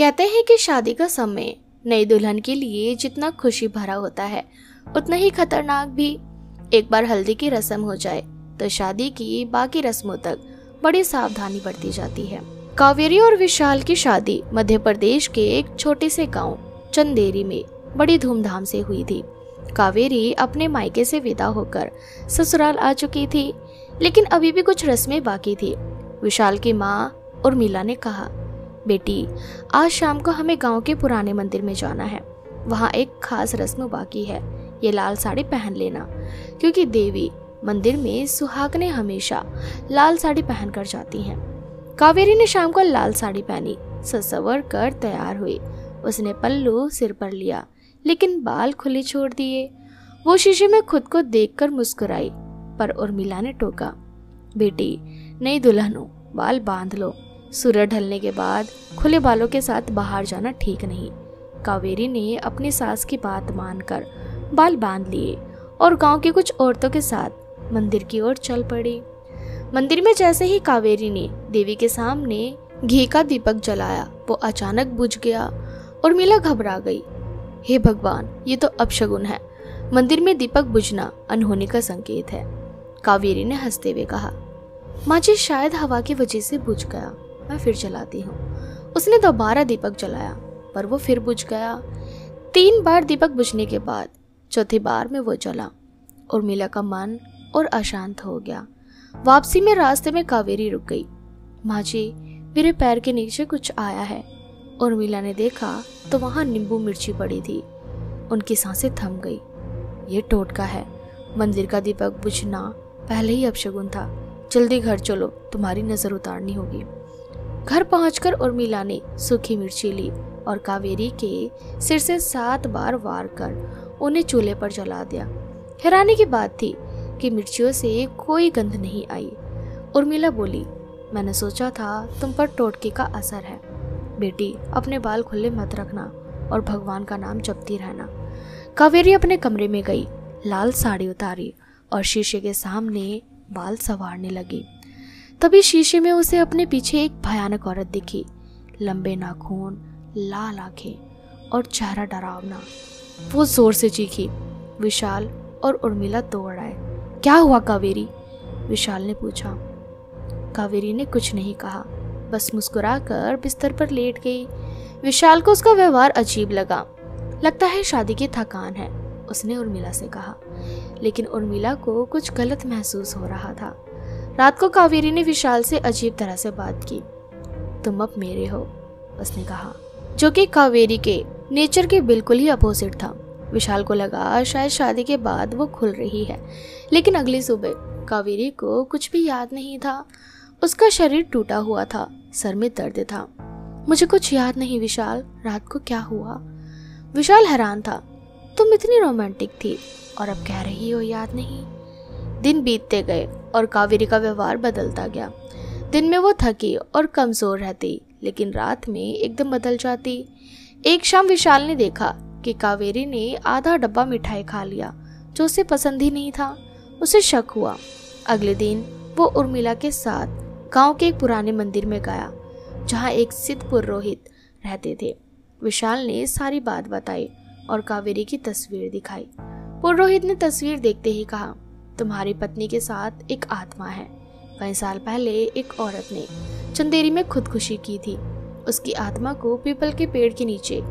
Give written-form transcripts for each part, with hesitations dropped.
कहते हैं कि शादी का समय नई दुल्हन के लिए जितना खुशी भरा होता है उतना ही खतरनाक भी। एक बार हल्दी की रस्म हो जाए तो शादी की बाकी रस्मों तक बड़ी सावधानी बरती जाती है। कावेरी और विशाल की शादी मध्य प्रदेश के एक छोटे से गांव चंदेरी में बड़ी धूमधाम से हुई थी। कावेरी अपने मायके से विदा होकर ससुराल आ चुकी थी, लेकिन अभी भी कुछ रस्में बाकी थी। विशाल की माँ उर्मिला ने कहा, बेटी आज शाम को हमें गांव के पुराने मंदिर में जाना है। वहाँ एक खास रस्म बाकी है, ये लाल साड़ी पहन लेना, क्योंकि देवी मंदिर में सुहागनें हमेशा लाल साड़ी पहनकर जाती हैं। कावेरी ने शाम को लाल साड़ी पहनी, सजवर कर तैयार हुई। उसने पल्लू सिर पर लिया, लेकिन बाल खुले छोड़ दिए। वो शीशे में खुद को देखकर मुस्कुराई, पर उर्मिला ने टोका, बेटी नई दुल्हन हो, बाल बांध लो। सूरज ढलने के बाद खुले बालों के साथ बाहर जाना ठीक नहीं। कावेरी ने अपनी सास की बात मानकर बाल बांध लिए और गांव की कुछ औरतों के साथ मंदिर की ओर चल पड़ी। मंदिर में जैसे ही कावेरी ने देवी के सामने घी का दीपक जलाया, वो अचानक बुझ गया। उर्मिला घबरा गई। हे भगवान, ये तो अपशगुन है। मंदिर में दीपक बुझना अनहोनी का संकेत है। कावेरी ने हंसते हुए कहा, माँ जी शायद हवा की वजह से बुझ गया, मैं फिर जलाती हूँ। उसने दोबारा दीपक जलाया, पर वो फिर बुझ गया। 3 बार दीपक बुझने के बाद चौथी बार में वो जला। उर्मिला का मन और अशांत हो गया। वापसी में रास्ते में कावेरी रुक गई। माँ जी, मेरे पैर के नीचे कुछ आया है। उर्मिला ने देखा तो वहां नींबू मिर्ची पड़ी थी। उनकी सांसें थम गई। ये टोटका है। मंदिर का दीपक बुझना पहले ही अपशगुन था। जल्दी घर चलो, तुम्हारी नजर उतारनी होगी। घर पहुंचकर उर्मिला ने सूखी मिर्ची ली और कावेरी के सिर से 7 बार वार कर उन्हें चूल्हे पर जला दिया। हैरानी की बात थी कि मिर्चियों से कोई गंध नहीं आई। उर्मिला बोली, मैंने सोचा था तुम पर टोटके का असर है। बेटी अपने बाल खुले मत रखना और भगवान का नाम जपती रहना। कावेरी अपने कमरे में गई, लाल साड़ी उतारी और शीशे के सामने बाल संवारने लगी। तभी शीशे में उसे अपने पीछे एक भयानक औरत दिखी। लंबे नाखून, लाल आंखें और चेहरा डरावना। वो जोर से चीखी। विशाल और उर्मिला दौड़ आए। क्या हुआ कावेरी? विशाल ने पूछा। कावेरी ने कुछ नहीं कहा, बस मुस्कुराकर बिस्तर पर लेट गई। विशाल को उसका व्यवहार अजीब लगा। लगता है शादी की थकान है, उसने उर्मिला से कहा। लेकिन उर्मिला को कुछ गलत महसूस हो रहा था। रात को कावेरी ने विशाल से अजीब तरह से बात की। तुम अब मेरे हो, उसने कहा, जो कि कावेरी के नेचर के बिल्कुल ही अपोजिट था। विशाल को लगा शायद शादी के बाद वो खुल रही है, लेकिन अगली सुबह कावेरी को कुछ भी याद नहीं था। उसका शरीर टूटा हुआ था, सर में दर्द था। मुझे कुछ याद नहीं विशाल, रात को क्या हुआ? विशाल हैरान था। तुम इतनी रोमांटिक थी और अब कह रही हो याद नहीं। दिन बीतते गए और कावेरी का व्यवहार बदलता गया। दिन में वो थकी और कमजोर रहती, लेकिन रात में एकदम बदल जाती। एक शाम विशाल ने देखा कि कावेरी ने आधा डब्बा मिठाई खा लिया, जो उसे पसंद ही नहीं था। उसे शक हुआ। अगले दिन वो उर्मिला के साथ गांव के एक पुराने मंदिर में गया, जहां एक सिद्ध पुरोहित रहते थे। विशाल ने सारी बात बताई और कावेरी की तस्वीर दिखाई। पुरोहित ने तस्वीर देखते ही कहा, तुम्हारी पत्नी के साथ एक आत्मा है। कई साल पहले एक औरत ने चंदेरी में खुदकुशी की थी। उसकी आत्मा को पीपल के पेड़ के नीचे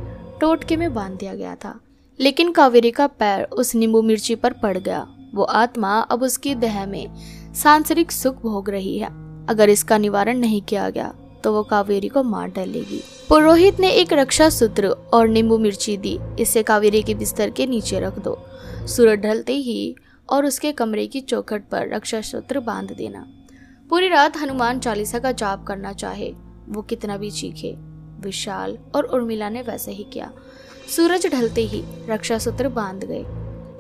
टोटके में बांध दिया गया था, लेकिन कावेरी का पैर उस नींबू मिर्ची पर पड़ गया। वो आत्मा अब उसकी देह में सांसारिक सुख भोग रही है। अगर इसका निवारण नहीं किया गया तो वो कावेरी को मार डालेगी। पुरोहित ने एक रक्षा सूत्र और नींबू मिर्ची दी। इसे कावेरी के बिस्तर के नीचे रख दो। सूरज ढलते ही और उसके कमरे की चौखट पर रक्षा सूत्र बांध देना। पूरी रात हनुमान चालीसा का जाप करना, चाहे वो कितना भी चीखे। विशाल और उर्मिला ने वैसे ही किया। सूरज ढलते ही रक्षा सूत्र बांध गए।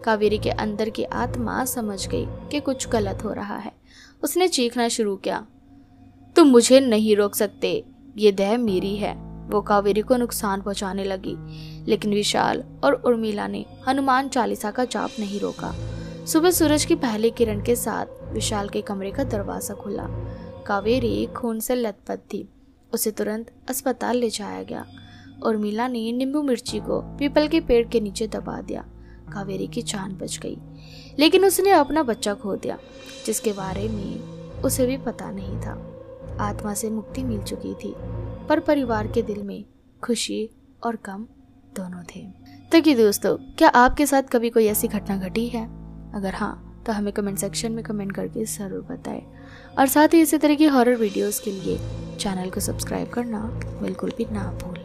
कावेरी के अंदर की आत्मा समझ गई कि कुछ गलत हो रहा है। उसने चीखना शुरू किया, तुम मुझे नहीं रोक सकते, ये देह मेरी है। वो कावेरी को नुकसान पहुंचाने लगी, लेकिन विशाल और उर्मिला ने हनुमान चालीसा का जाप नहीं रोका। सुबह सूरज की पहली किरण के साथ विशाल के कमरे का दरवाजा खुला। कावेरी खून से लथपथ थी। उसे तुरंत अस्पताल ले जाया गया। उर्मिला ने नींबू मिर्ची को पीपल के पेड़ के नीचे दबा दिया। कावेरी की जान बच गई, लेकिन उसने अपना बच्चा खो दिया, जिसके बारे में उसे भी पता नहीं था। आत्मा से मुक्ति मिल चुकी थी, पर परिवार के दिल में खुशी और गम दोनों थे। तो कि दोस्तों, क्या आपके साथ कभी कोई ऐसी घटना घटी है? अगर हाँ, तो हमें कमेंट सेक्शन में कमेंट करके ज़रूर बताएं। और साथ ही इसी तरह की हॉरर वीडियोस के लिए चैनल को सब्सक्राइब करना बिल्कुल भी ना भूलें।